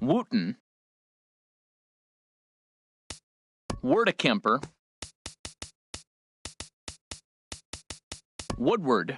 Wooten, Wordekemper, Woodward,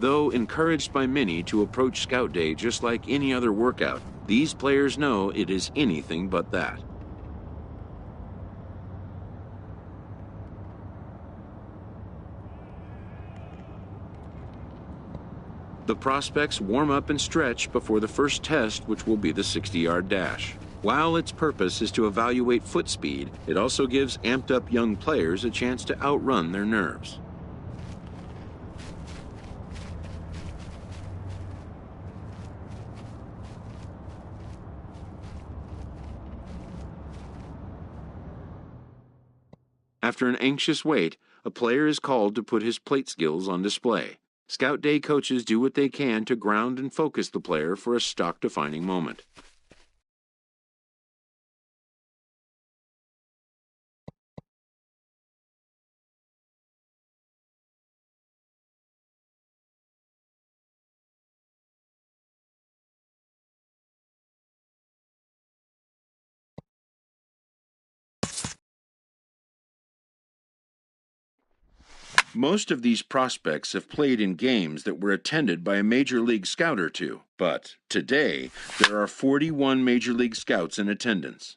Though encouraged by many to approach Scout Day just like any other workout, these players know it is anything but that. The prospects warm up and stretch before the first test, which will be the 60-yard dash. While its purpose is to evaluate foot speed, it also gives amped-up young players a chance to outrun their nerves. After an anxious wait, a player is called to put his plate skills on display. Scout Day coaches do what they can to ground and focus the player for a stock-defining moment. Most of these prospects have played in games that were attended by a Major League Scout or two, but today there are 41 Major League Scouts in attendance.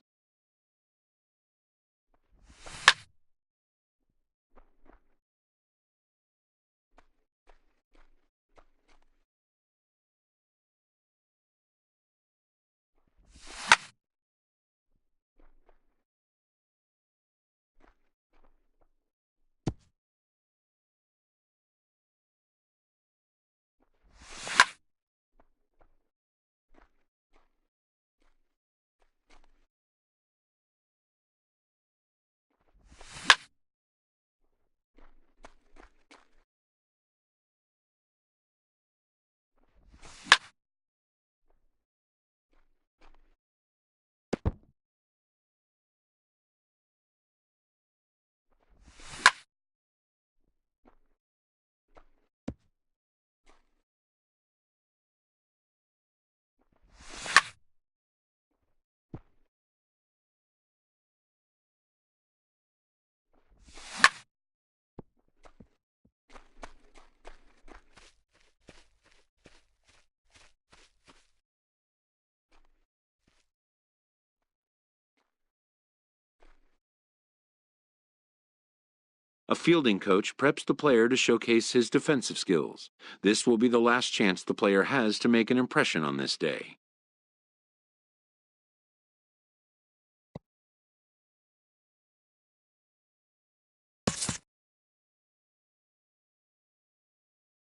A fielding coach preps the player to showcase his defensive skills. This will be the last chance the player has to make an impression on this day.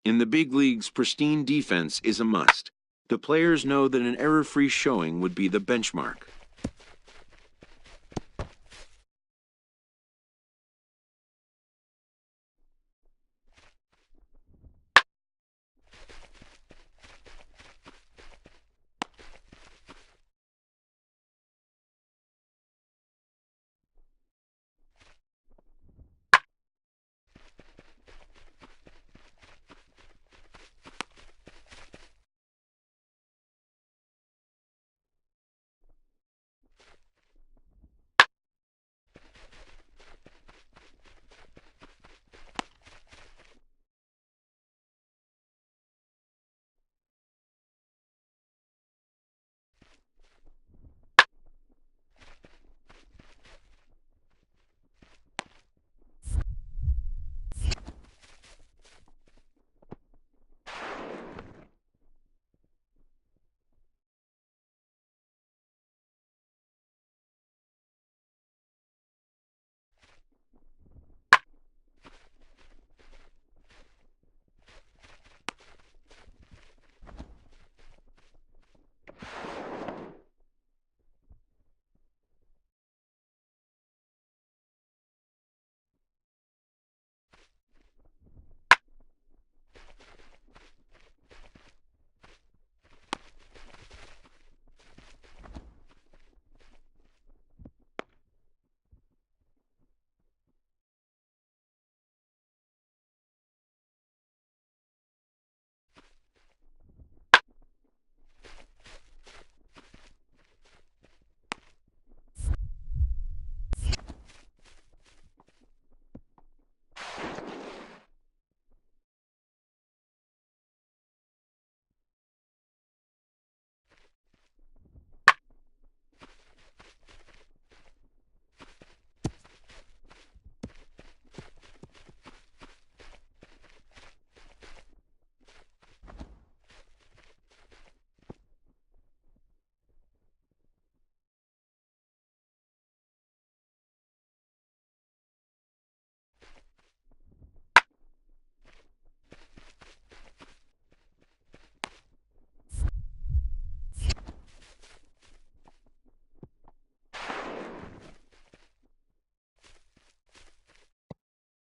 In the big leagues, pristine defense is a must. The players know that an error-free showing would be the benchmark.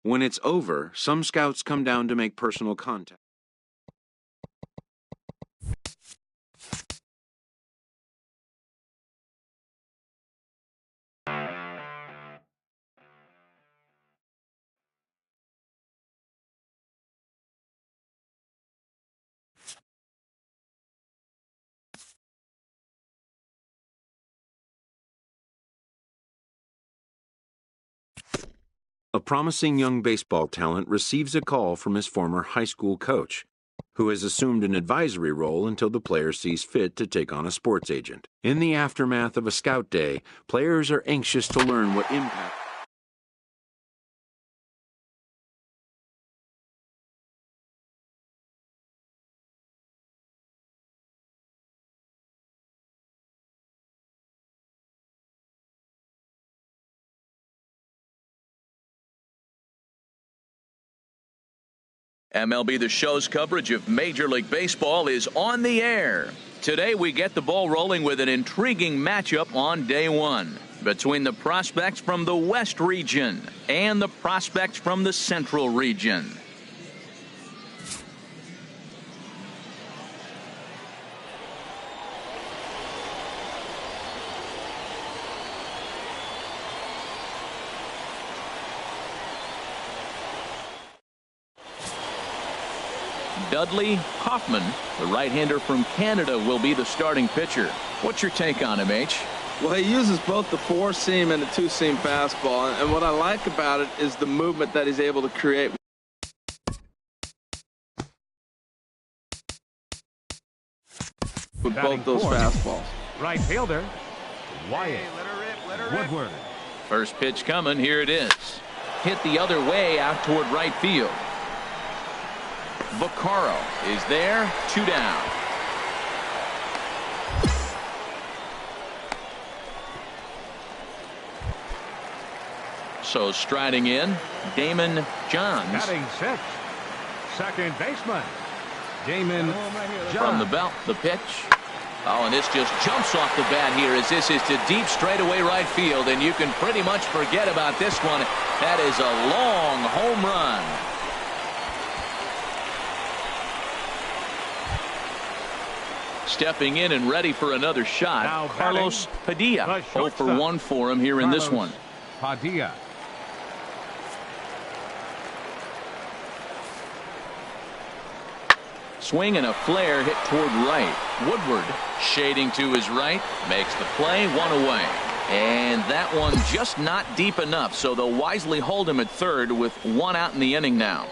When it's over, some scouts come down to make personal contact. A promising young baseball talent receives a call from his former high school coach, who has assumed an advisory role until the player sees fit to take on a sports agent. In the aftermath of a scout day, players are anxious to learn what impact MLB The Show's coverage of Major League Baseball is on the air. Today we get the ball rolling with an intriguing matchup on day one between the prospects from the West region and the prospects from the Central region. Dudley Hoffman, the right-hander from Canada, will be the starting pitcher. What's your take on him, H? Well, he uses both the four-seam and the two-seam fastball, and what I like about it is the movement that he's able to create. With both those fastballs. Right fielder, Wyatt. Woodward. First pitch coming. Here it is. Hit the other way out toward right field. Vaccaro is there. 2 down. So striding in, Damon Johns. Batting sixth, second baseman, Damon Johns. From the belt, the pitch. Oh, and this just jumps off the bat here as this is to deep straightaway right field, and you can pretty much forget about this one. That is a long home run. Stepping in and ready for another shot, Now Carlos Padilla. 0 for 1 for him here in this one. Padilla. Swing and a flare hit toward right. Woodward shading to his right, makes the play, 1 away. And that one just not deep enough, so they'll wisely hold him at third with 1 out in the inning now.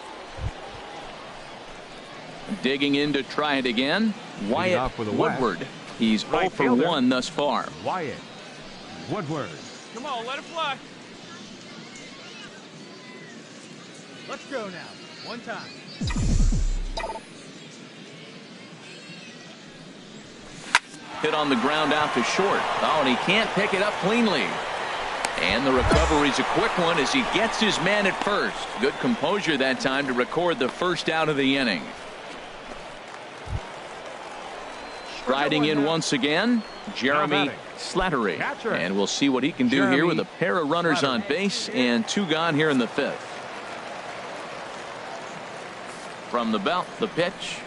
Digging in to try it again, Wyatt Woodward. He's 0 for 1 thus far. Wyatt Woodward. Come on, let it fly. Let's go now. One time. Hit on the ground out to short. Oh, and he can't pick it up cleanly. And the recovery's a quick one as he gets his man at first. Good composure that time to record the first out of the inning. Striding in once again, Jeremy Slattery. And we'll see what he can do here with a pair of runners on base and 2 gone here in the 5th. From the belt, the pitch.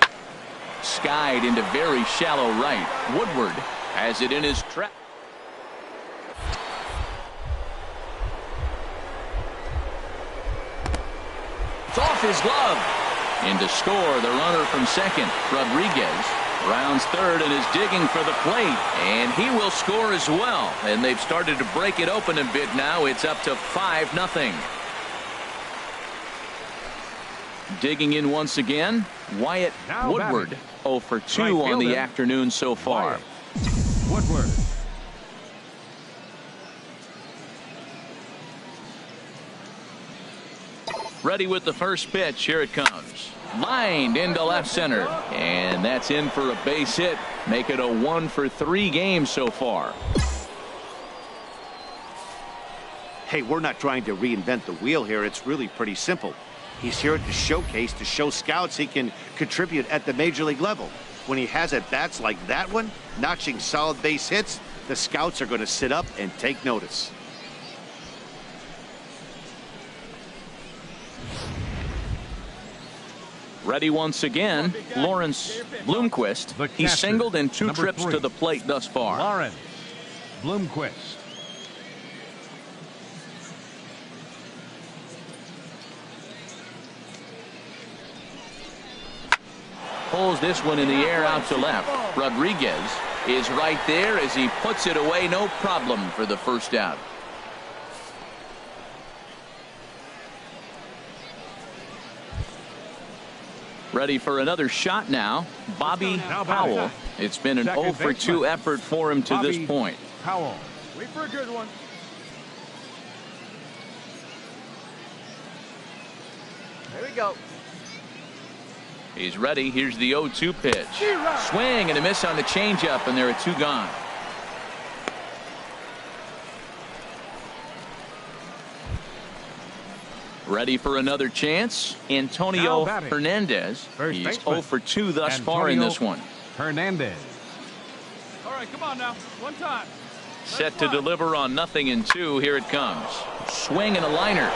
Skied into very shallow right. Woodward has it in his trap. It's off his glove. In to score, the runner from second, Rodriguez. Rounds third and is digging for the plate, and he will score as well. And they've started to break it open a bit now. It's up to 5-0. Digging in once again, Wyatt Woodward. 0 for 2 on the afternoon so far. Woodward. Ready with the first pitch. Here it comes. Lined into left center. And that's in for a base hit. Make it a 1 for 3 game so far. Hey, we're not trying to reinvent the wheel here. It's really pretty simple. He's here to showcase, to show scouts he can contribute at the major league level. When he has at-bats like that one, notching solid base hits, the scouts are going to sit up and take notice. Ready once again, Lawrence Bloomquist. The He's catcher, singled in 2 number trips 3. to the plate thus far. Lawrence Bloomquist. Pulls this one in the air out to left. Rodriguez is right there as he puts it away, no problem for the first out. Ready for another shot now, Bobby Powell. It's been an 0 for 2 effort for him to this point. Powell. Wait for a good one. There we go. He's ready. Here's the 0-2 pitch. Swing and a miss on the changeup, and there are 2 gone. Ready for another chance, Antonio Hernandez. He's 0 for 2 thus far in this one. Hernandez. All right, come on now. One time. Set to deliver on 0-2. Here it comes. Swing and a liner.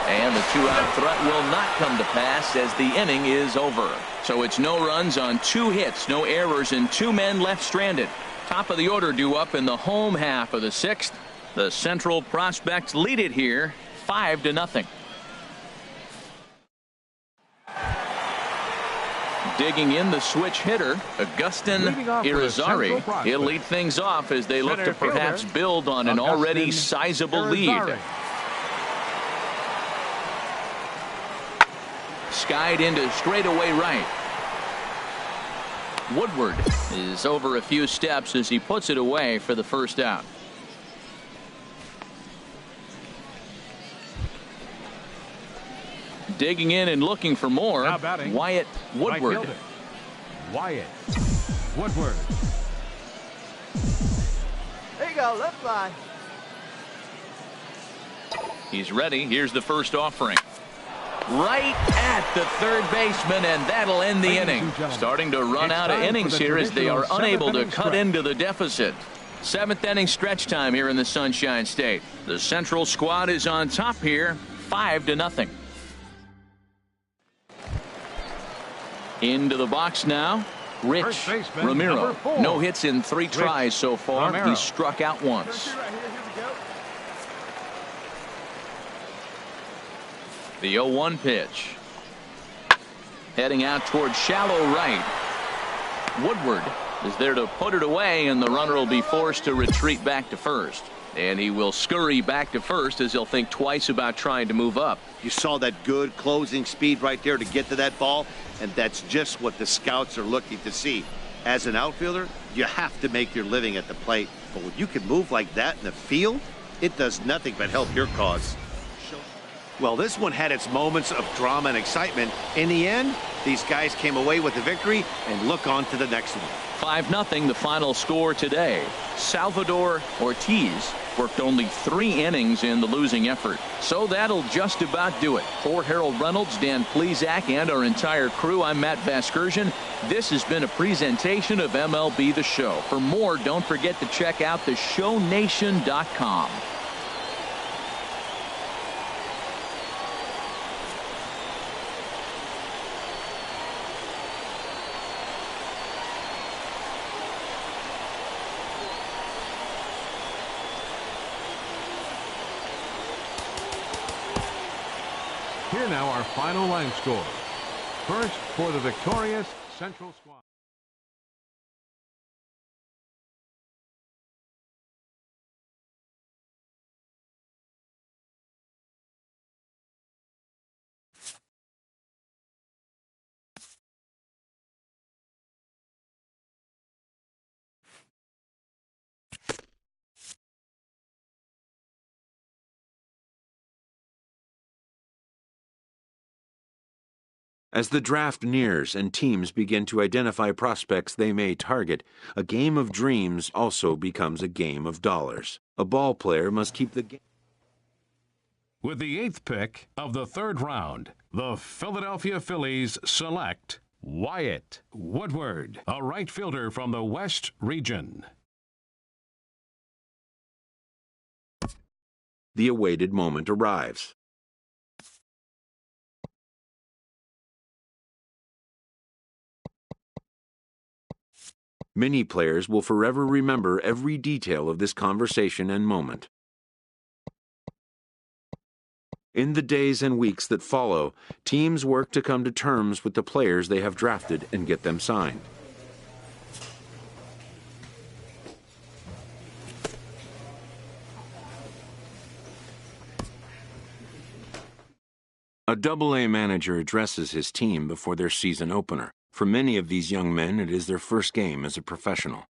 And the 2-out threat will not come to pass as the inning is over. So it's no runs on 2 hits, no errors, and 2 men left stranded. Top of the order due up in the home half of the 6th. The Central Prospects lead it here 5-0. Digging in the switch hitter, Augustin Irizarry. He'll lead things off as they look to perhaps build on an already sizable lead. Skied into straightaway right. Woodward is over a few steps as he puts it away for the first out. Digging in and looking for more, Wyatt Woodward. Wyatt Woodward. There you go, left line. He's ready. Here's the first offering. Right at the third baseman, and that'll end the inning. Starting to run out of innings here as they are unable to cut into the deficit. 7th inning stretch time here in the Sunshine State. The Central squad is on top here, 5-0. Into the box now, Rich Ramiro. No hits in 3 tries so far. He's struck out once. The 0-1 pitch. Heading out toward shallow right. Woodward is there to put it away, and the runner will be forced to retreat back to first. And he will scurry back to first as he'll think twice about trying to move up. You saw that good closing speed right there to get to that ball, and that's just what the scouts are looking to see. As an outfielder, you have to make your living at the plate, but when you can move like that in the field, it does nothing but help your cause. Well, this one had its moments of drama and excitement. In the end, these guys came away with the victory, and look on to the next one. 5-0 the final score today. Salvador Ortiz worked only 3 innings in the losing effort. So that'll just about do it. For Harold Reynolds, Dan Plesac, and our entire crew, I'm Matt Vasgersian. This has been a presentation of MLB The Show. For more, don't forget to check out theshownation.com. Here now our final line score. First for the victorious Central squad. As the draft nears and teams begin to identify prospects they may target, a game of dreams also becomes a game of dollars. A ball player must keep the game. With the 8th pick of the 3rd round, the Philadelphia Phillies select Wyatt Woodward, a right fielder from the West region. The awaited moment arrives. Many players will forever remember every detail of this conversation and moment. In the days and weeks that follow, teams work to come to terms with the players they have drafted and get them signed. A Double-A manager addresses his team before their season opener. For many of these young men, it is their first game as a professional.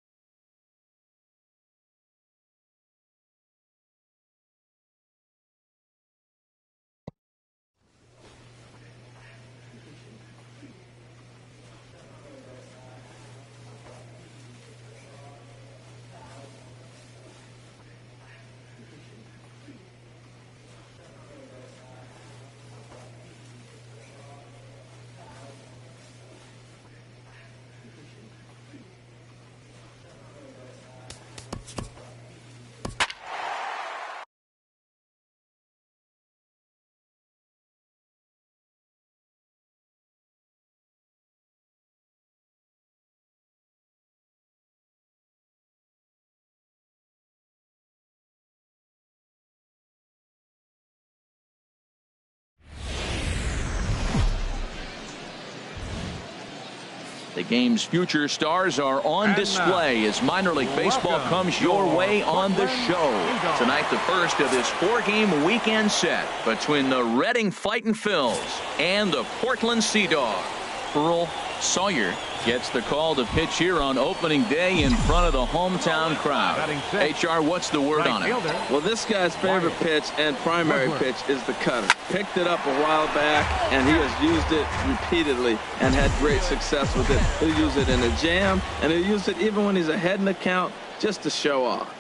The game's future stars are on display as minor league baseball comes your way on the show. Tonight, the first of this 4-game weekend set between the Reading Fightin' Phils and the Portland Sea Dogs. Earl Sawyer gets the call to pitch here on opening day in front of the hometown crowd. HR, what's the word on it? Well, this guy's favorite pitch and primary pitch is the cutter. Picked it up a while back, and he has used it repeatedly and had great success with it. He'll use it in a jam, and he'll use it even when he's ahead in the count just to show off.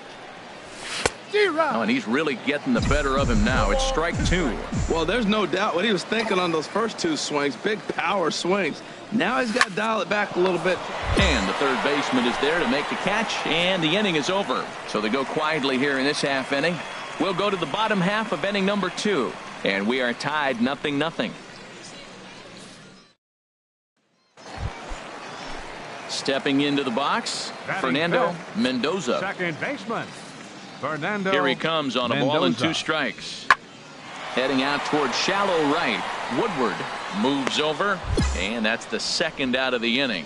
Oh, and he's really getting the better of him now. It's strike 2. Well, there's no doubt what he was thinking on those first 2 swings. Big power swings. Now he's got to dial it back a little bit. And the third baseman is there to make the catch, and the inning is over. So they go quietly here in this half inning. We'll go to the bottom half of inning number 2, and we are tied 0-0. Stepping into the box, Fernando Mendoza. Second baseman, Fernando. Here he comes on a ball and 2 strikes. Heading out toward shallow right. Woodward moves over, and that's the second out of the inning.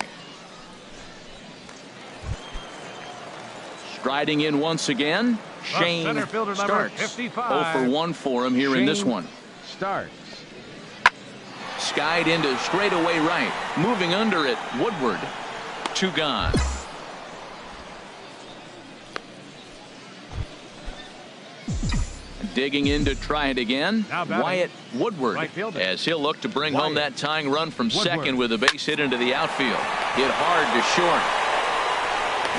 Striding in once again, Shane Starks. 0 for 1 for him here in this one. Starks. Skied into straightaway right. Moving under it, Woodward. 2 gone. Digging in to try it again. Wyatt Woodward, as he'll look to bring home that tying run from second with a base hit into the outfield. Hit hard to short.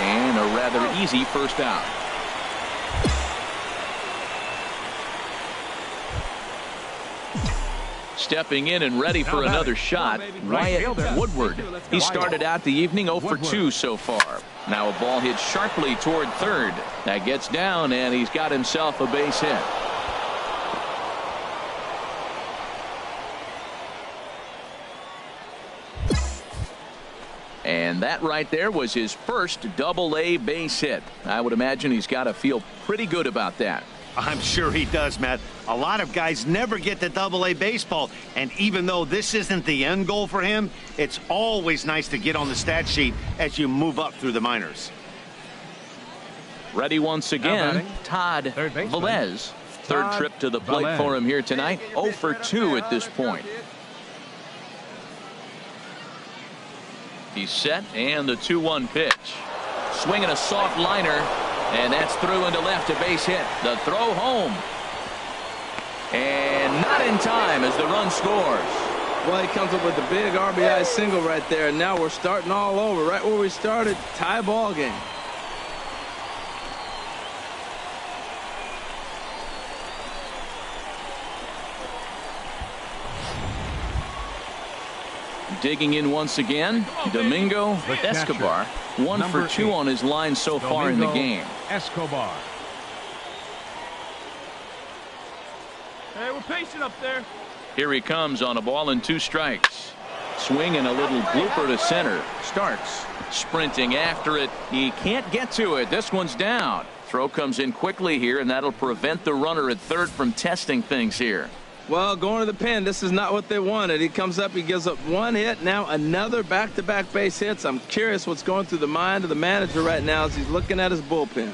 And a rather easy first out. Stepping in and ready for another shot, Wyatt Woodward. He started out the evening 0 for 2 so far. Now a ball hit sharply toward third. That gets down, and he's got himself a base hit. And that right there was his first Double-A base hit. I would imagine he's got to feel pretty good about that. I'm sure he does, Matt. A lot of guys never get to Double-A baseball, and even though this isn't the end goal for him, it's always nice to get on the stat sheet as you move up through the minors. Ready once again, Todd Velez. Third trip to the plate for him here tonight. 0 for 2 at this point. He's set, and the 2-1 pitch. Swinging a soft liner, and that's through into left, a base hit. The throw home. And not in time as the run scores. Well, he comes up with a big RBI single right there, and now we're starting all over. Right where we started, tie ball game. Digging in once again, Domingo Escobar. 1 for 2 on his line so far in the game. Escobar. Hey, we're patient up there. Here he comes on a ball and 2 strikes. Swing and a little blooper to center. Starks sprinting after it. He can't get to it. This one's down. Throw comes in quickly here, and that'll prevent the runner at third from testing things here. Well, going to the pen, this is not what they wanted. He comes up, he gives up one hit, now another back-to-back base hits. I'm curious what's going through the mind of the manager right now as he's looking at his bullpen.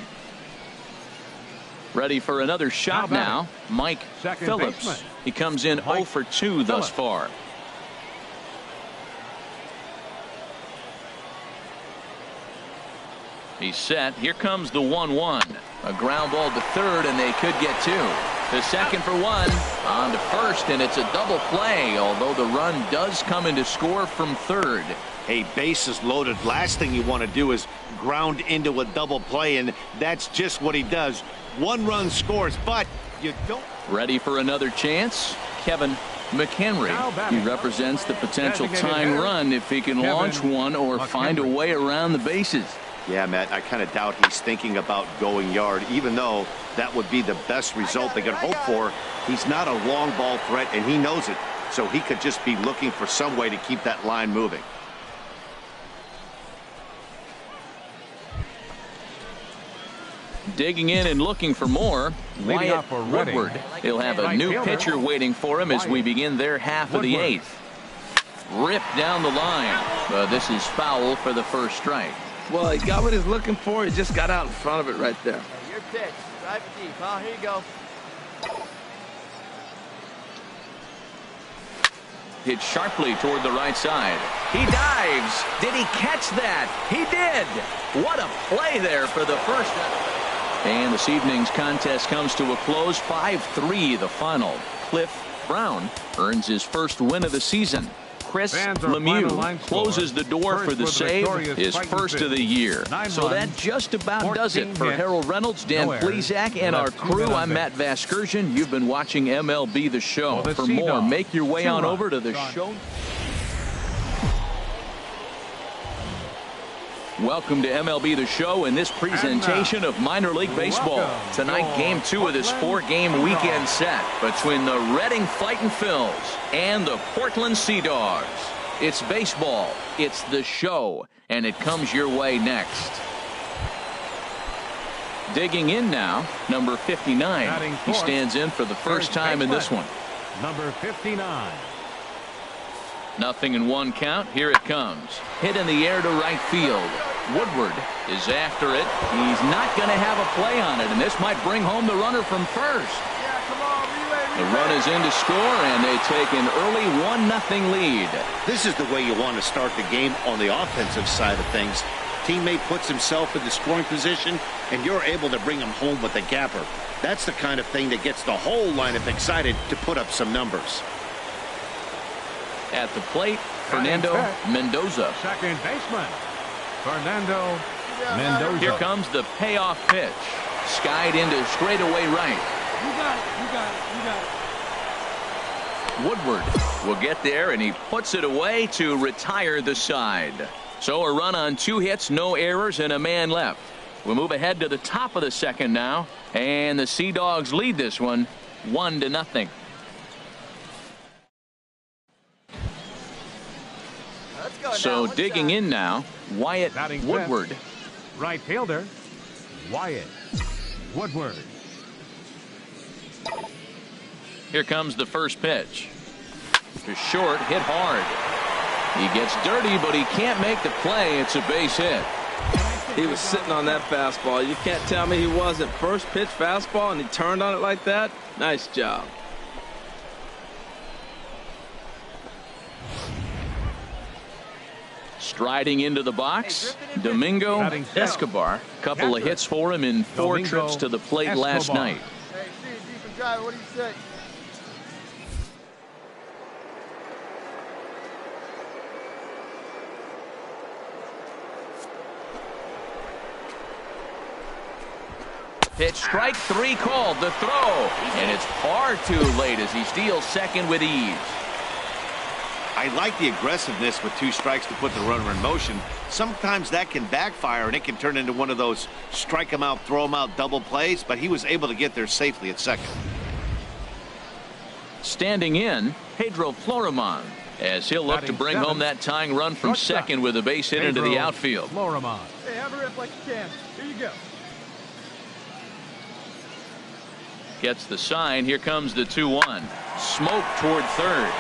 Ready for another shot now, Mike Phillips. Baseman. He comes in 0 for 2 thus far. He's set. Here comes the 1-1. A ground ball to third, and they could get two. The second for one. On to first, and it's a double play, although the run does come in to score from third. Hey, bases loaded. Last thing you want to do is ground into a double play, and that's just what he does. One run scores, but you don't. Ready for another chance? Kevin McHenry. He represents the potential tying run if he can launch one or find a way around the bases. Yeah, Matt, I kind of doubt he's thinking about going yard, even though that would be the best result they could hope for. He's not a long ball threat, and he knows it, so he could just be looking for some way to keep that line moving. Digging in and looking for more, Wyatt Woodward. He'll have a new pitcher waiting for him as we begin their half of the eighth. Ripped down the line. This is foul for the first strike. Well, he got what he's looking for. He just got out in front of it right there. Your pitch. Drive it deep. Here you go. Hit sharply toward the right side. He dives. Did he catch that? He did. What a play there for the first. And this evening's contest comes to a close. 5-3 the final. Cliff Brown earns his first win of the season. Chris Lemieux closes the door for the save, his first of the year. So that just about does it for Harold Reynolds, Dan Plesac, and our crew. I'm Matt Vasgersian. You've been watching MLB The Show. For more, make your way on over to the show. Welcome to MLB The Show in this presentation of minor league baseball. Tonight, game 2 of this 4-game weekend set between the Reading Fightin' Phils and the Portland Sea Dogs. It's baseball, it's the show, and it comes your way next. Digging in now, number 59. He stands in for the first time in this one. Number 59. 0-1 count. Here it comes. Hit in the air to right field. Woodward is after it. He's not going to have a play on it, and this might bring home the runner from first. The run is in to score, and they take an early 1-0 lead. This is the way you want to start the game on the offensive side of things. Teammate puts himself in the scoring position, and you're able to bring him home with a gapper. That's the kind of thing that gets the whole lineup excited to put up some numbers. At the plate, Fernando Mendoza. Second baseman, Fernando Mendoza. Here comes the payoff pitch. Skied into straightaway right. You got it. Woodward will get there, and he puts it away to retire the side. So a run on 2 hits, no errors, and a man left. We'll move ahead to the top of the second now, and the Sea Dogs lead this one 1-0. So digging in now, Wyatt Woodward. Right fielder, Wyatt Woodward. Here comes the first pitch. To short, hit hard. He gets dirty, but he can't make the play. It's a base hit. He was sitting on that fastball. You can't tell me he wasn't. First pitch fastball, and he turned on it like that. Nice job. Striding into the box, Domingo Escobar. Couple of hits for him in 4 trips to the plate last night. Hey, see you deep and drive. What do you say? Pitch strike 3 called. The throw, and it's far too late as he steals second with ease. I like the aggressiveness with 2 strikes to put the runner in motion. Sometimes that can backfire, and it can turn into one of those strike him out, throw him out double plays, but he was able to get there safely at second. Standing in, Pedro Florimon. as he'll look to bring home that tying run from second with a base hit into the outfield. Hey, have a rip like you can. Here you go. Gets the sign. Here comes the 2-1. Smoke toward third.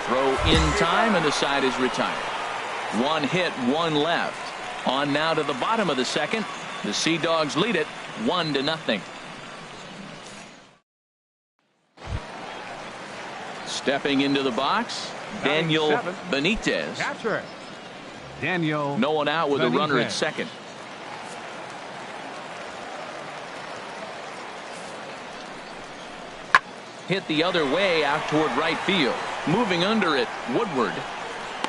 Throw in time, and the side is retired. One hit, one left. On now to the bottom of the second. The Sea Dogs lead it 1-0. Stepping into the box, Daniel Benitez. Catcher. Daniel. No one out with a runner at second. Hit the other way out toward right field. Moving under it, Woodward.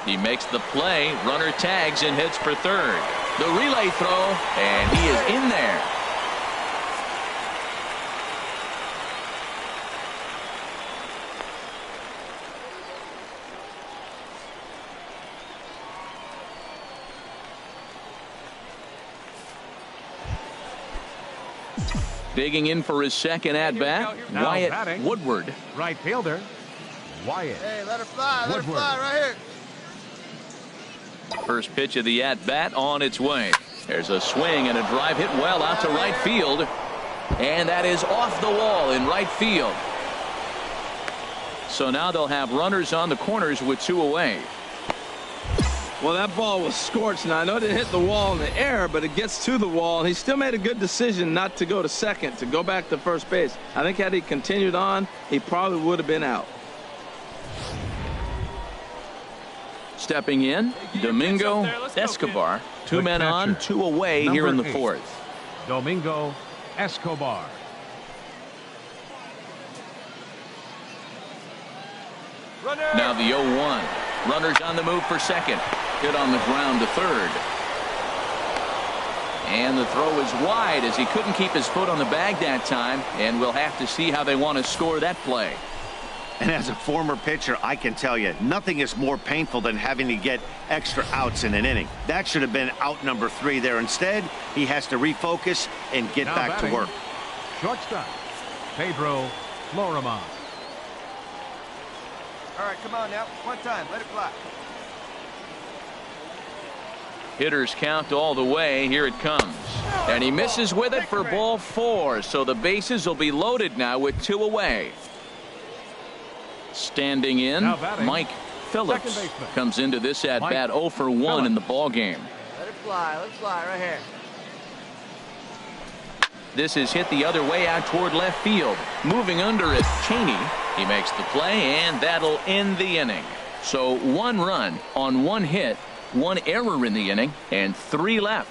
He makes the play. Runner tags and hits for third. The relay throw, and he is in there. Digging in for his second at-bat, Wyatt Woodward. Right fielder, Wyatt. Hey, let her fly. Let her fly right here. First pitch of the at-bat on its way. There's a swing and a drive hit well out to right field. And that is off the wall in right field. So now they'll have runners on the corners with 2 away. Well, that ball was scorched. Now, I know it didn't hit the wall in the air, but it gets to the wall. And he still made a good decision not to go to second, to go back to first base. I think had he continued on, he probably would have been out. Stepping in, Domingo Escobar. 2 men on, 2 away here in the 4th. Domingo Escobar. Now the 0-1. Runners on the move for second. Hit on the ground to third. And the throw is wide as he couldn't keep his foot on the bag that time. And we'll have to see how they want to score that play. And as a former pitcher, I can tell you, nothing is more painful than having to get extra outs in an inning. That should have been out number 3 there. Instead, he has to refocus and get back to work. Shortstop, Pedro Florimon. All right, come on now. One time. Let it fly. Hitters count all the way. Here it comes. And he misses with it for ball 4. So the bases will be loaded now with 2 away. Standing in, Mike Phillips comes into this at bat 0 for 1 in the ball game. Let it fly. Let it fly right here. This is hit the other way out toward left field. Moving under it, Cheney. He makes the play, and that'll end the inning. So 1 run on 1 hit, 1 error in the inning, and 3 left.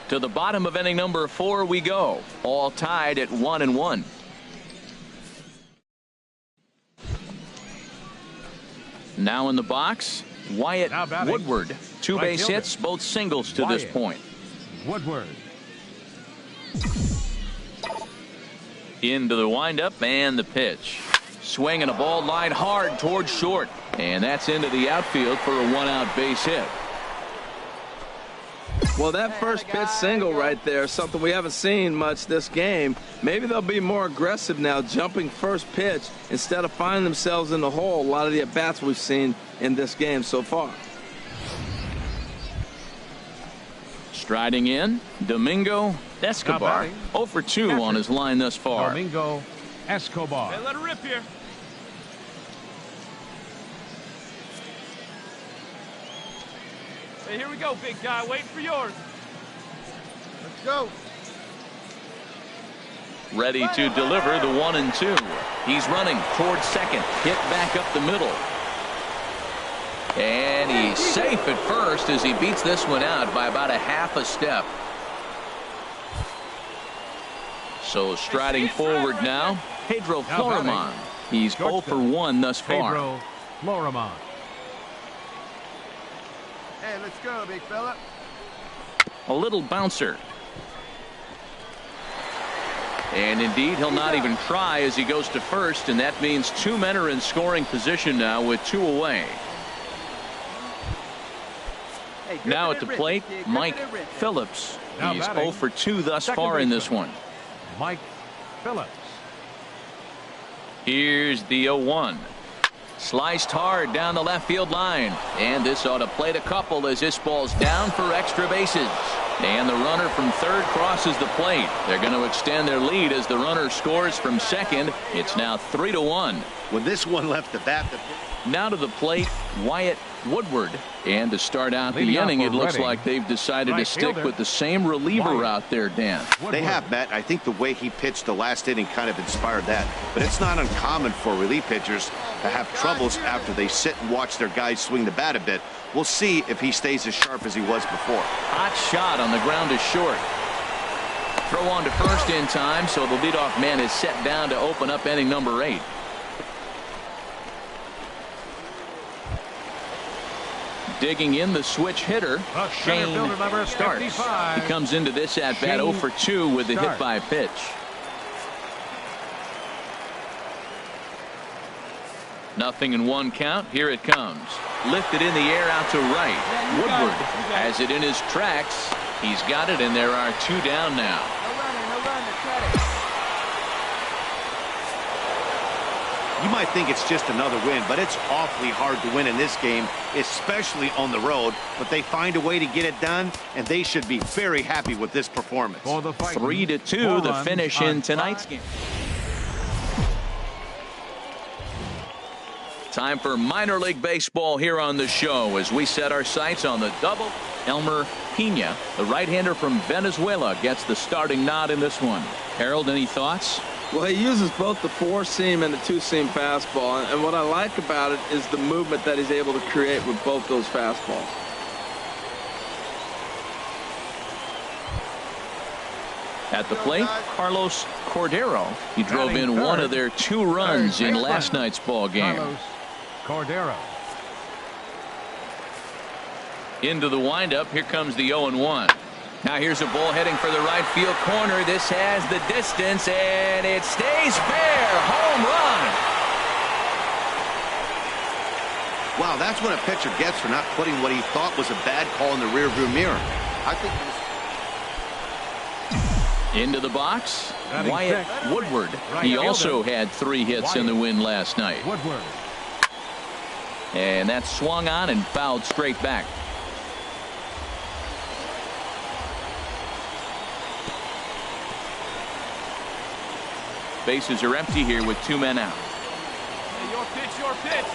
To the bottom of inning number 4 we go. All tied at 1-1. Now in the box, Wyatt Woodward. 2 base hits, both singles to this point. Woodward. Into the windup and the pitch. Swing and a ball line hard towards short. And that's into the outfield for a 1-out base hit. Well, that first pitch single right there is something we haven't seen much this game. Maybe they'll be more aggressive now, jumping first pitch instead of finding themselves in the hole. A lot of the at-bats we've seen in this game so far. Striding in, Domingo Escobar. 0 for 2 on his line thus far. Domingo Escobar. Hey, let her rip here. Hey, here we go, big guy. Waiting for yours. Let's go. Ready to deliver the 1-2. He's running towards second. Hit back up the middle. And he's safe at first as he beats this one out by about a half a step. So striding forward now, Pedro Florimon. He's 0 for 1 thus far. Pedro Florimon. Hey, let's go, big fella. A little bouncer. And indeed, he'll not even try as he goes to first, and that means 2 men are in scoring position now with 2 away. Hey, now at the plate, Mike Phillips. He's 0 for 2 thus far in this one. Mike Phillips. Here's the 0-1. Sliced hard down the left field line. And this ought to plate a couple as this ball's down for extra bases. And the runner from third crosses the plate. They're going to extend their lead as the runner scores from second. It's now 3-1. When this one left the bat, now to the plate, Wyatt Woodward. And to start out the inning, it looks like they've decided to stick with the same reliever out there, Dan. They have, Matt. I think the way he pitched the last inning kind of inspired that. But it's not uncommon for relief pitchers to have troubles after they sit and watch their guys swing the bat a bit. We'll see if he stays as sharp as he was before. Hot shot on the ground is short. Throw on to first in time, so the leadoff man is set down to open up inning number 8. Digging in the switch hitter, Shane Starks. He comes into this at-bat 0 for 2 with the hit by pitch. Nothing in 1 count. Here it comes. Lifted in the air out to right. Woodward has it in his tracks. He's got it, and there are 2 down now. You might think it's just another win, but it's awfully hard to win in this game, especially on the road. But they find a way to get it done, and they should be very happy with this performance. 3-2, the finish in tonight's game. Time for minor league baseball here on the show as we set our sights on the double. Elmer Pena, the right-hander from Venezuela, gets the starting nod in this one. Harold, any thoughts? Well, he uses both the 4-seam and the 2-seam fastball, and what I like about it is the movement that he's able to create with both those fastballs. At the plate, Carlos Cordero. He drove in one of their 2 runs in last night's ball game. Carlos Cordero. Into the windup. Here comes the 0-1. Now here's a ball heading for the right field corner. This has the distance, and it stays fair. Home run. Wow, that's what a pitcher gets for not putting what he thought was a bad call in the rearview mirror. I think into the box, Wyatt Woodward. He also had 3 hits in the win last night. Woodward. And that swung on and fouled straight back. Bases are empty here with 2 men out. Hey, your pitch, your pitch.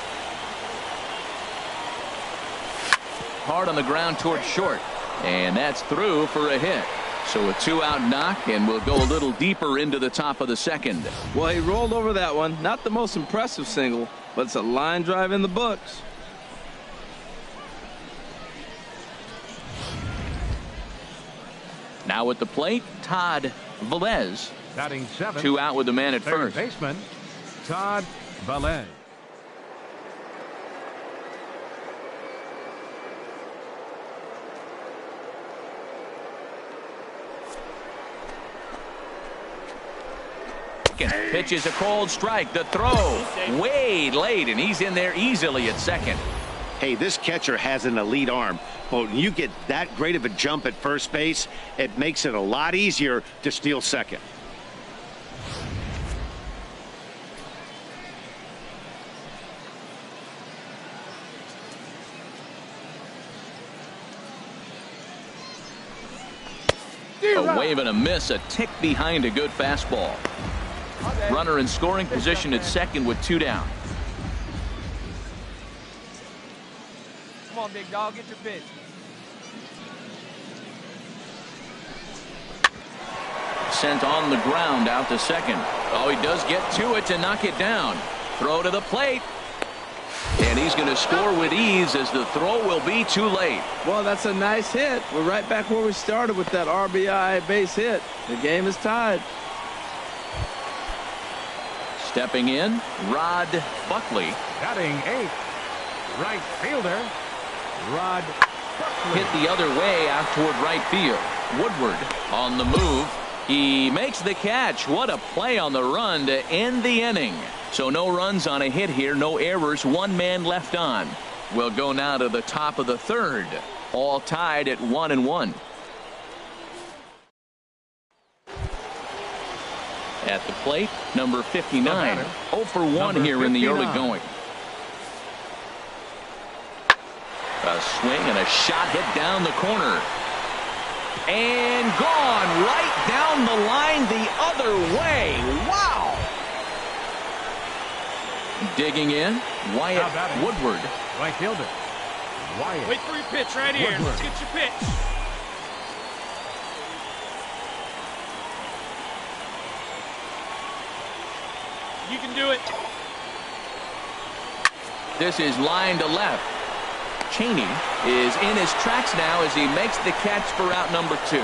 Hard on the ground towards short. And that's through for a hit. So a 2-out knock, and we'll go a little deeper into the top of the second. Well, he rolled over that one. Not the most impressive single, but it's a line drive in the books. Now at the plate, Todd Velez. Batting 7. 2 out with the man at Third first. baseman, Todd Velez. Pitch is a cold strike. The throw way late, and he's in there easily at second. hey, this catcher has an elite arm, but when you get that great of a jump at first base, it makes it a lot easier to steal second. A wave and a miss, a tick behind a good fastball. Runner in scoring position at second with 2 down. Come on, big dog, get your pitch. Sent on the ground out to second. Oh, he does get to it to knock it down. Throw to the plate. And he's going to score with ease as the throw will be too late. Well, that's a nice hit. We're right back where we started with that RBI base hit. The game is tied. Stepping in, Rod Buckley. Batting 8th, right fielder, Rod Buckley. Hit the other way out toward right field. Woodward on the move. He makes the catch. What a play on the run to end the inning. So no runs on a hit here, no errors, 1 man left on. We'll go now to the top of the third. All tied at 1-1. At the plate, number 59. 0 for 1 here in the early going. A swing and a shot hit down the corner. And gone right down the line the other way. Wow. Digging in, Wyatt Woodward. Right fielder. Wyatt. Wait for your pitch right here. Woodward. Let's get your pitch. You can do it. This is line to left. Cheney is in his tracks now as he makes the catch for out number 2.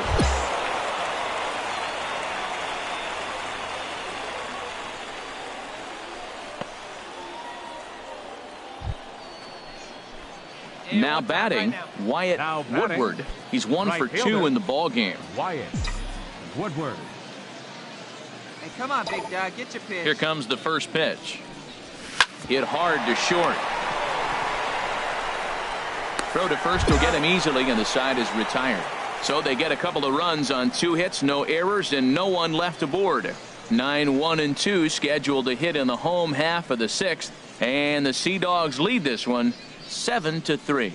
Now batting, Wyatt Woodward. He's 1 for 2 in the ball game. Wyatt Woodward. Hey, come on, big dog. Get your pitch. Here comes the first pitch. Hit hard to short. Throw to first will get him easily, and the side is retired. So they get a couple of runs on 2 hits, no errors, and no one left aboard. 9-1-2 scheduled to hit in the home half of the 6th, and the Sea Dogs lead this one 7-3.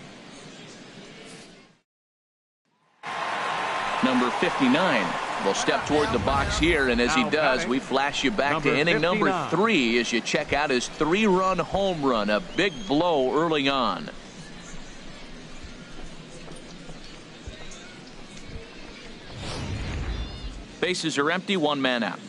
Number 59 will step toward the box here, and as he does, we flash you back to inning number 3 as you check out his 3-run home run, a big blow early on. Bases are empty, 1 man out.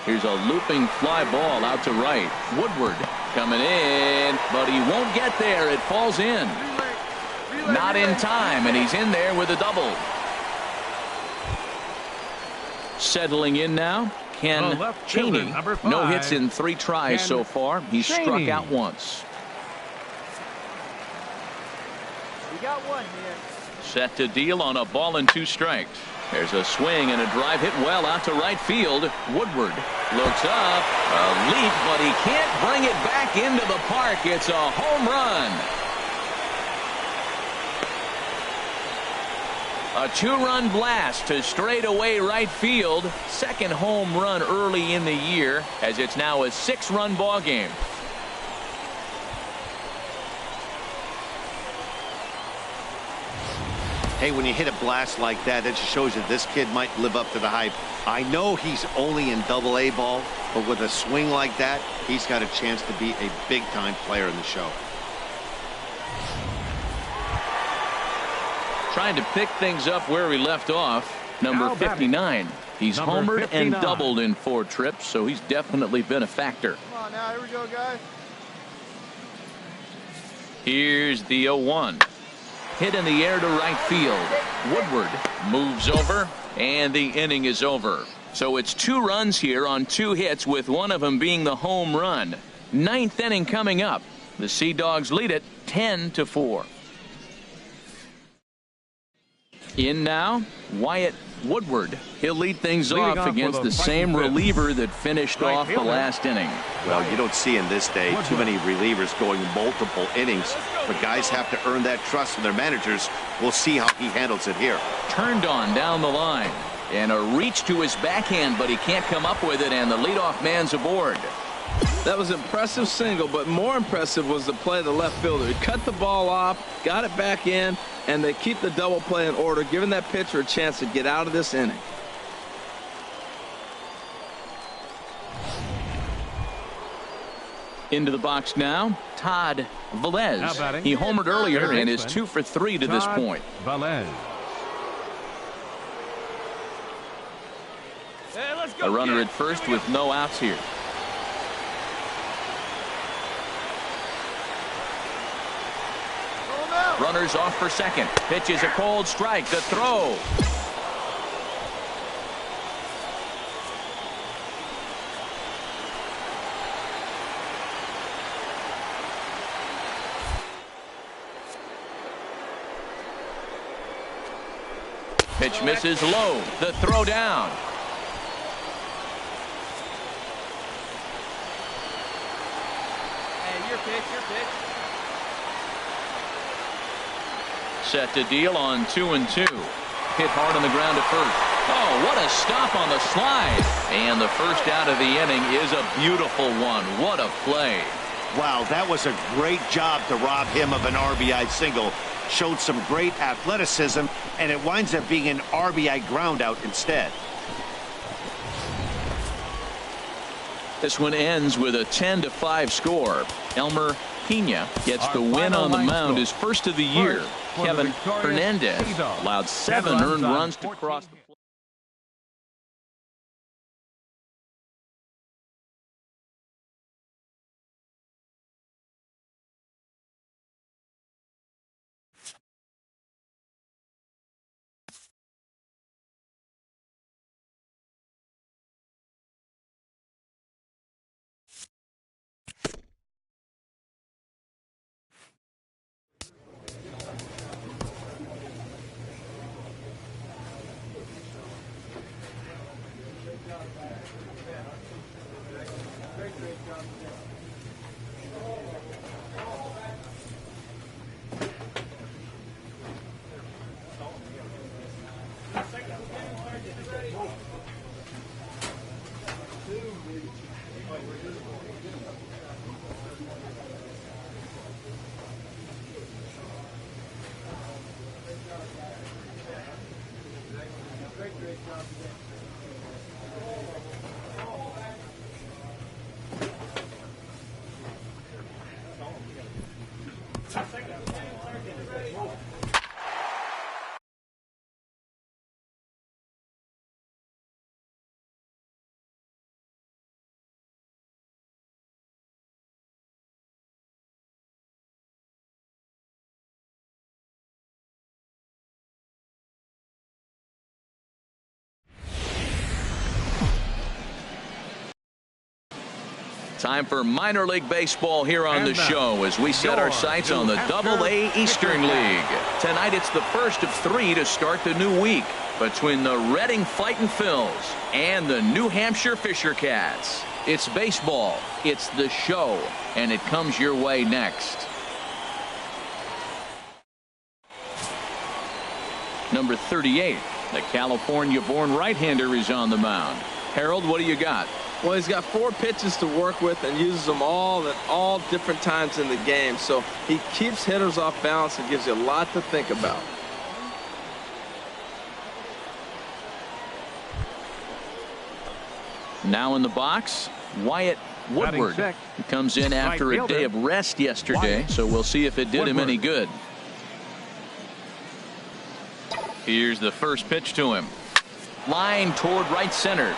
Here's a looping fly ball out to right. Woodward coming in, but he won't get there. It falls in. Not in time, and he's in there with a double. Settling in now, Ken Cheney. No hits in 3 tries so far. He's struck out once. We got one here. Set to deal on a ball and 2 strikes. There's a swing and a drive hit well out to right field. Woodward looks up, a leap, but he can't bring it back into the park. It's a home run. A 2-run blast to straightaway right field. 2nd home run early in the year, as it's now a 6-run ball game. Hey, when you hit a blast like that, that just shows that this kid might live up to the hype. I know he's only in Double-A ball, but with a swing like that, he's got a chance to be a big-time player in the show. Trying to pick things up where he left off. Number 59. He's homered and doubled in 4 trips, so he's definitely been a factor. Come on now, here we go, guys. Here's the 0-1. Hit in the air to right field. Woodward moves over, and the inning is over. So it's 2 runs here on 2 hits, with one of them being the home run. 9th inning coming up. The Sea Dogs lead it 10-4. In now, Wyatt Woodward. He'll lead things off against the same reliever that finished off the last inning. Well, you don't see in this day too many relievers going multiple innings, but guys have to earn that trust from their managers. We'll see how he handles it here. Turned on down the line, and a reach to his backhand, but he can't come up with it, and the leadoff man's aboard. That was an impressive single, but more impressive was the play of the left fielder. He cut the ball off, got it back in, and they keep the double play in order, giving that pitcher a chance to get out of this inning. Into the box now, Todd Velez. He homered earlier and is 2 for 3 to this point. Velez. Hey, let's go. A runner at first with no outs here. Runners off for second. Pitch is a cold strike. The throw. Pitch misses low. The throw down. Hey, your pitch, your pitch. Set to deal on 2-2. Hit hard on the ground at first. Oh, what a stop on the slide. And the first out of the inning is a beautiful one. What a play. Wow, that was a great job to rob him of an RBI single. Showed some great athleticism, and it winds up being an RBI groundout instead. This one ends with a 10-5 score. Elmer Pena gets the win on the mound, his first of the year. Kevin Hernandez allowed 7 earned runs to cross the plate. Time for minor league baseball here on the show as we set our sights on the Double-A Eastern League. Tonight it's the first of 3 to start the new week between the Reading Fightin' Phils and the New Hampshire Fisher Cats. It's baseball, it's the show, and it comes your way next. Number 38, the California-born right-hander is on the mound. Harold, what do you got? Well, he's got 4 pitches to work with and uses them all at all different times in the game. So he keeps hitters off balance and gives you a lot to think about. Now in the box, Wyatt Woodward. He comes in after a day of rest yesterday, so we'll see if it did him any good. Here's the first pitch to him. Line toward right center.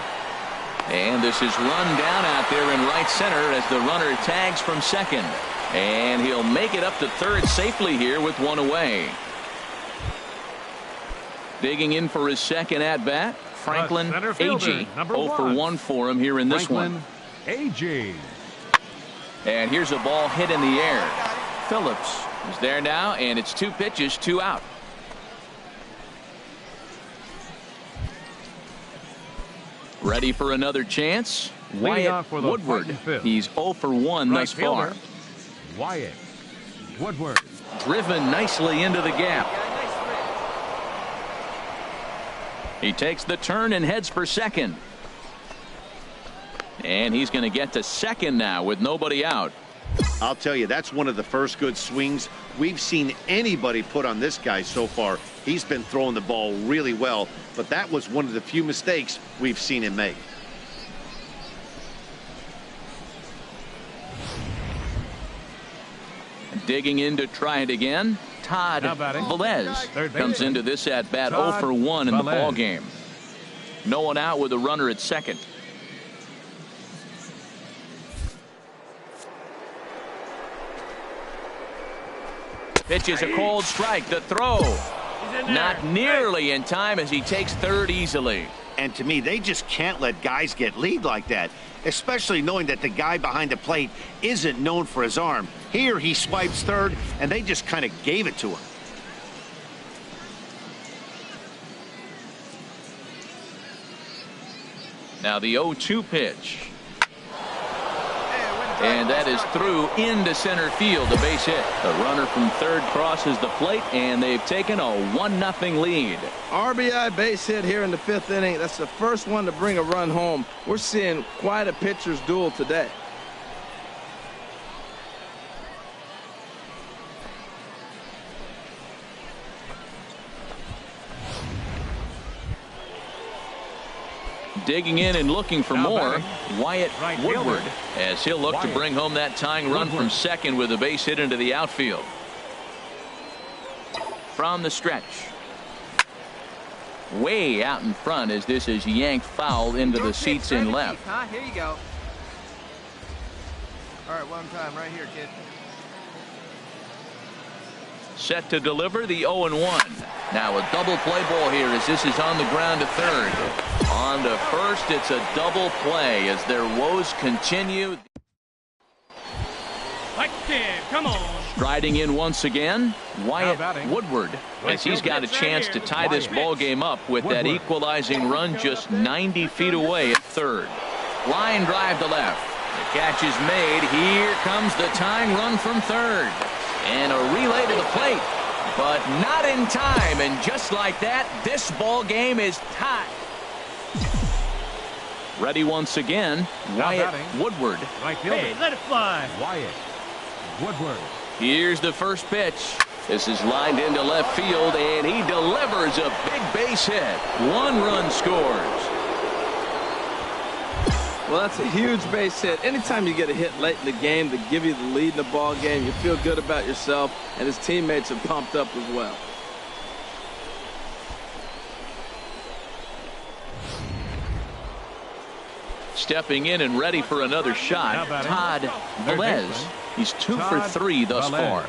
And this is run down out there in right center as the runner tags from second. And he'll make it up to third safely here with 1 away. Digging in for his second at bat, Franklin Agee. 0 for 1 for him here in this one. Agee. And here's a ball hit in the air. Phillips is there now, and it's 2 pitches, 2 out. Ready for another chance? Wyatt Woodward. He's 0 for 1 thus far. Wyatt Woodward. Driven nicely into the gap. He takes the turn and heads for second. And he's going to get to second now with nobody out. I'll tell you, that's one of the first good swings we've seen anybody put on this guy so far. He's been throwing the ball really well, but that was one of the few mistakes we've seen him make. Digging in to try it again, Todd Velez comes into this at bat 0 for 1 in the ball game. No one out with a runner at second. Pitch is a cold strike. The throw not nearly in time as he takes third easily. And to me, they just can't let guys get lead like that, especially knowing that the guy behind the plate isn't known for his arm. Here he swipes third, and they just kind of gave it to him. Now the 0-2 pitch. And that is through into center field, a base hit. The runner from third crosses the plate, and they've taken a 1-0 lead. RBI base hit here in the 5th inning. That's the first one to bring a run home. We're seeing quite a pitcher's duel today. Digging in and looking for more, Wyatt Woodward, as he'll look to Wyatt. bring home that tying run from second with a base hit into the outfield. From the stretch. Way out in front as this is yanked foul into the seats in left. Huh? Here you go. All right, one time right here, kid. Set to deliver the 0-1. Now a double play ball here as this is on the ground to third. On to first, it's a double play as their woes continue. Come on. Striding in once again, Wyatt Woodward, as he's got a chance to tie this ball game up with that equalizing run just 90 feet away at third. Line drive to left. The catch is made. Here comes the tying run from third. And a relay to the plate, but not in time. And just like that, this ball game is tied. Ready once again, Wyatt Woodward. Hey, let it fly. Wyatt Woodward. Here's the first pitch. This is lined into left field, and he delivers a big base hit. 1 run scores. Well, that's a huge base hit. Anytime you get a hit late in the game to give you the lead in the ball game, you feel good about yourself, and his teammates are pumped up as well. Stepping in and ready for another shot, Todd Velez. He's 2 for 3 thus far.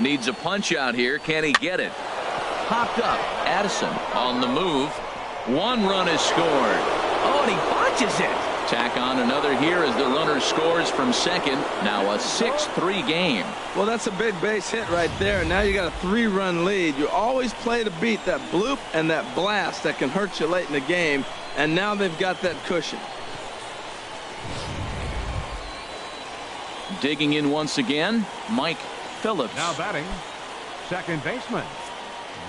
Needs a punch out here. Can he get it? Popped up. Addison on the move. 1 run is scored. Oh, and he botches it. Tack on another here as the runner scores from second. Now a 6-3 game. Well, that's a big base hit right there. And now you got a 3-run lead. You always play to beat that bloop and that blast that can hurt you late in the game. And now they've got that cushion. Digging in once again, Mike Phillips. Now batting, second baseman,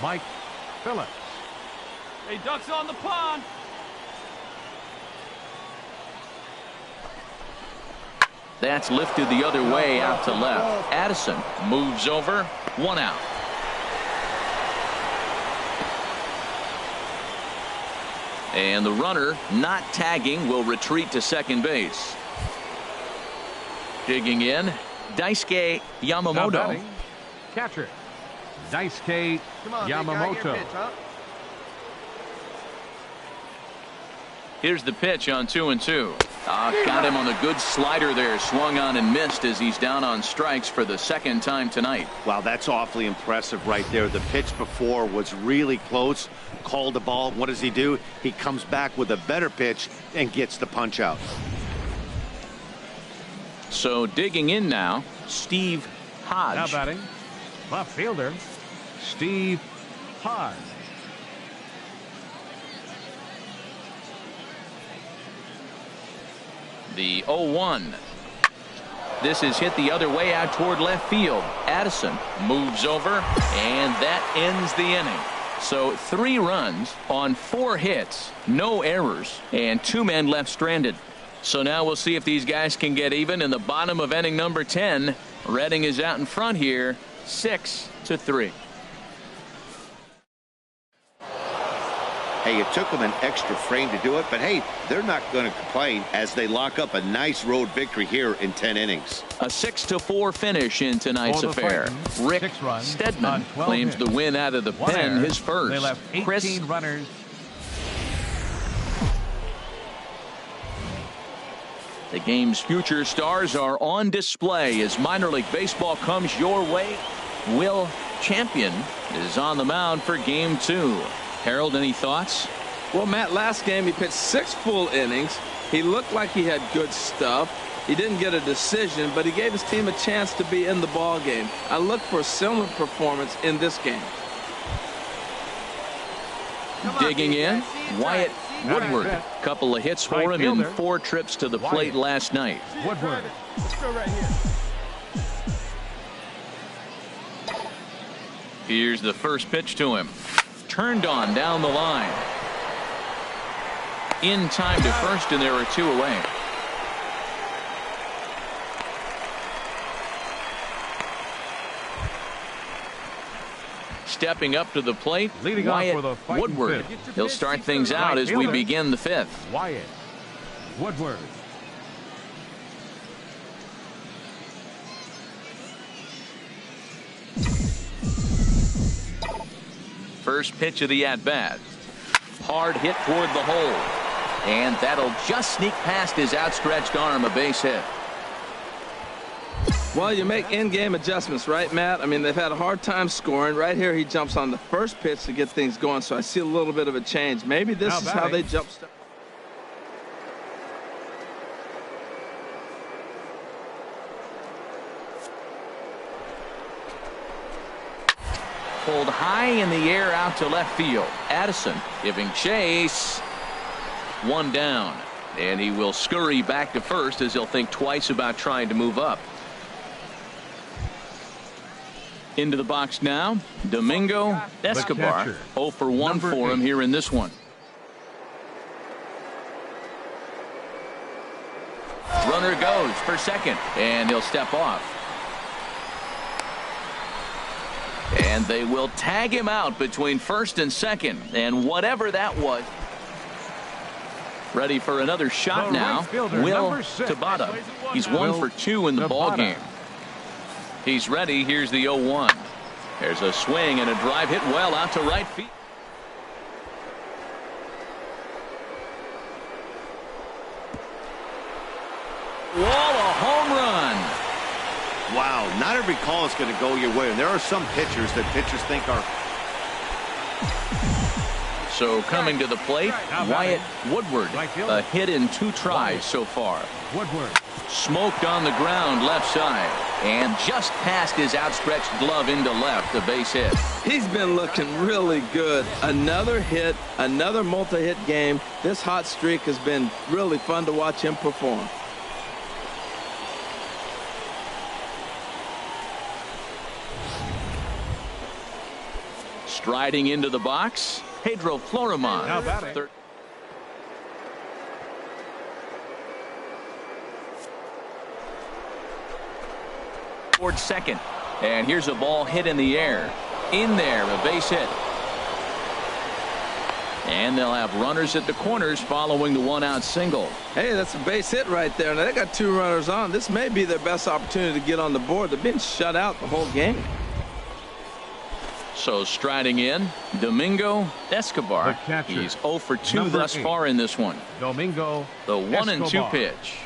Mike Phillips. Hey, ducks on the pond. That's lifted the other way out to left. Addison moves over. 1 out. And the runner, not tagging, will retreat to second base. Digging in, Daisuke Yamamoto. Catcher, Daisuke Yamamoto. Here's the pitch on 2-2. Got him on a good slider there. Swung on and missed as he's down on strikes for the second time tonight. Wow, that's awfully impressive right there. The pitch before was really close. Called the ball. What does he do? He comes back with a better pitch and gets the punch out. So digging in now, Steve Hodge. Now batting, left fielder, Steve Hodge. The 0-1. This is hit the other way out toward left field. Addison moves over, and that ends the inning. So 3 runs on 4 hits, no errors, and 2 men left stranded. So now we'll see if these guys can get even in the bottom of inning number 10. Reading is out in front here, 6-3. Hey, it took them an extra frame to do it, but hey, they're not going to complain as they lock up a nice road victory here in 10 innings. A 6-4 finish in tonight's affair. Rick Stedman claims the win out of the pen, his first. They left 18 Chris runners. The game's future stars are on display as minor league baseball comes your way. Will Champion is on the mound for game 2. Harold, any thoughts? Well, Matt, last game he pitched 6 full innings. He looked like he had good stuff. He didn't get a decision, but he gave his team a chance to be in the ball game. I look for a similar performance in this game. Digging in, Wyatt Woodward, couple of hits for him in 4 trips to the plate last night. Woodward. Let's go right here. Here's the first pitch to him. Turned on down the line. In time to first, and there are 2 away. Stepping up to the plate, Wyatt Woodward. He'll start things out as we begin the 5th. Wyatt Woodward. First pitch of the at-bat. Hard hit toward the hole. And that'll just sneak past his outstretched arm, a base hit. Well, you make in-game adjustments, right, Matt? I mean, they've had a hard time scoring. Right here, he jumps on the first pitch to get things going, so I see a little bit of a change. Maybe this is how they jump start. Pulled high in the air out to left field. Addison giving chase. 1 down. And he will scurry back to first as he'll think twice about trying to move up. Into the box now, Domingo Escobar. 0 for 1 for him here in this one. Runner goes for second, and he'll step off. And they will tag him out between first and second, and whatever that was. Ready for another shot now. Will Tabata. He's 1 for 2 in the ball game. He's ready. Here's the 0-1. There's a swing and a drive hit well out to right field. Wall, a home run. Wow, not every call is going to go your way, and there are some pitchers that pitchers think are. So coming to the plate, Wyatt Woodward. A hit in 2 tries so far. Woodward. Smoked on the ground left side, and just past his outstretched glove into left, a base hit. He's been looking really good. Another hit, another multi-hit game. This hot streak has been really fun to watch him perform. Striding into the box, Pedro Florimon. Toward second, and here's a ball hit in the air. In there, a base hit. And they'll have runners at the corners following the 1-out single. Hey, that's a base hit right there. Now they got 2 runners on. This may be their best opportunity to get on the board. They've been shut out the whole game. So striding in, Domingo Escobar. He's 0 for 2 thus far in this one. Domingo. The 1-2 pitch.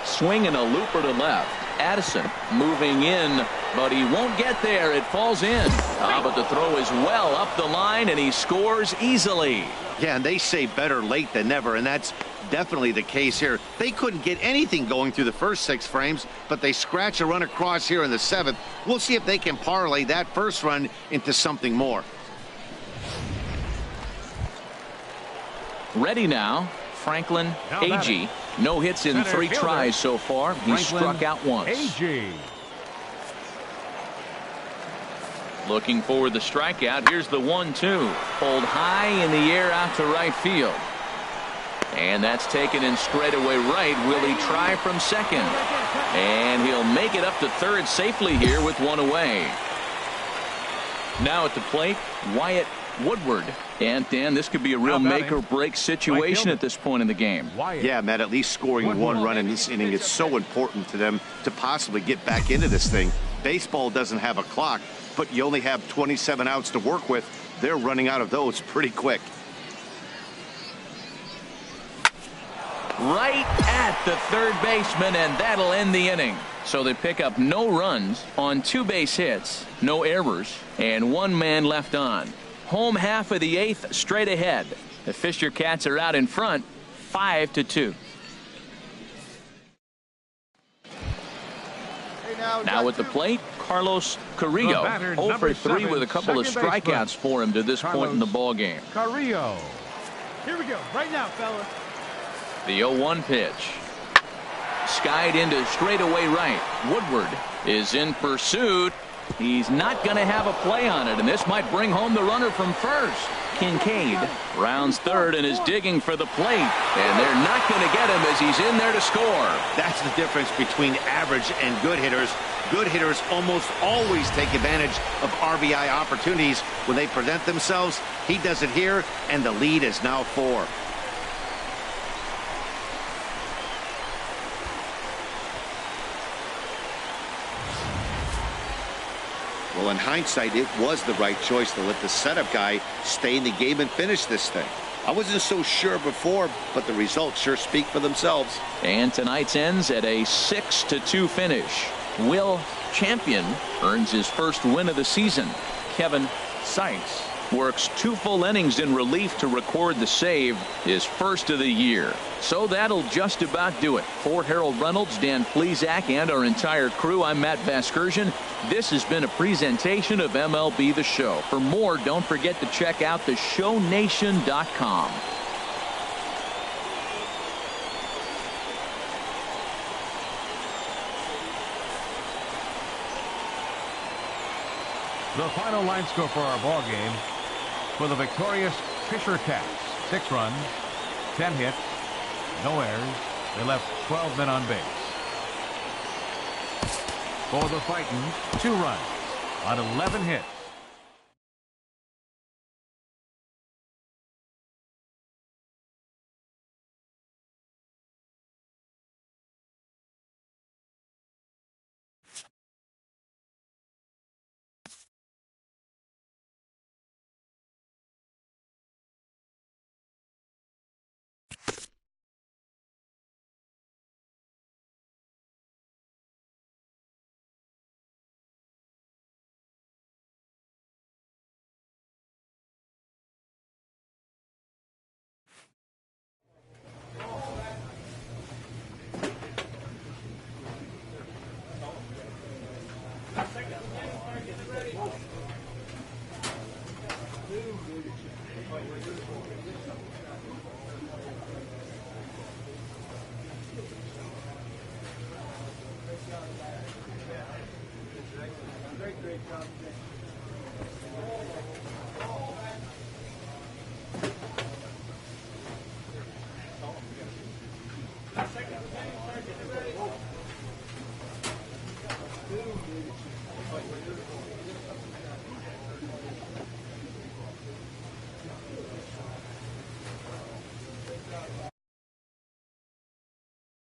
Swing and a looper to left. Addison moving in, but he won't get there. It falls in. But the throw is well up the line, and he scores easily. Yeah, and they say better late than never, and that's definitely the case here. They couldn't get anything going through the first 6 frames, but they scratch a run across here in the 7th. We'll see if they can parlay that first run into something more. Ready now, Franklin Agee. No hits in 3 tries so far. He's struck out once. Agee. Looking for the strikeout. Here's the 1-2. Pulled high in the air out to right field. And that's taken in straightaway right. Will he try from second? And he'll make it up to third safely here with 1 away. Now at the plate, Wyatt Woodward. And Dan, this could be a real make or break situation at this point in the game. Yeah, Matt, at least scoring 1 run in this inning is so important to them to possibly get back into this thing. Baseball doesn't have a clock, but you only have 27 outs to work with. They're running out of those pretty quick. Right at the third baseman, and that'll end the inning. So they pick up no runs on 2 base hits, no errors, and 1 man left on. Home half of the 8th straight ahead. The Fisher Cats are out in front, 5-2. Now at the plate, Carlos Carrillo. 0 for 3 with a couple of strikeouts for him to this point in the ball game. Carrillo. Here we go. Right now, fellas. The 0-1 pitch. Skied into straightaway right. Woodward is in pursuit. He's not going to have a play on it, and this might bring home the runner from first. Kincaid rounds third and is digging for the plate, and they're not going to get him as he's in there to score. That's the difference between average and good hitters. Good hitters almost always take advantage of RBI opportunities when they present themselves. He does it here, and the lead is now 4. Well, in hindsight, it was the right choice to let the setup guy stay in the game and finish this thing. I wasn't so sure before, but the results sure speak for themselves. And tonight's ends at a 6-2 finish. Will Champion earns his first win of the season. Kevin Sykes works 2 full innings in relief to record the save, his first of the year. So that'll just about do it. For Harold Reynolds, Dan Plesac, and our entire crew, I'm Matt Vasgersian. This has been a presentation of MLB The Show. For more, don't forget to check out theshownation.com. The final line score for our ball game: for the victorious Fisher Cats, 6 runs, 10 hits, no errors. They left 12 men on base. For the Fightins, 2 runs on 11 hits. Great job.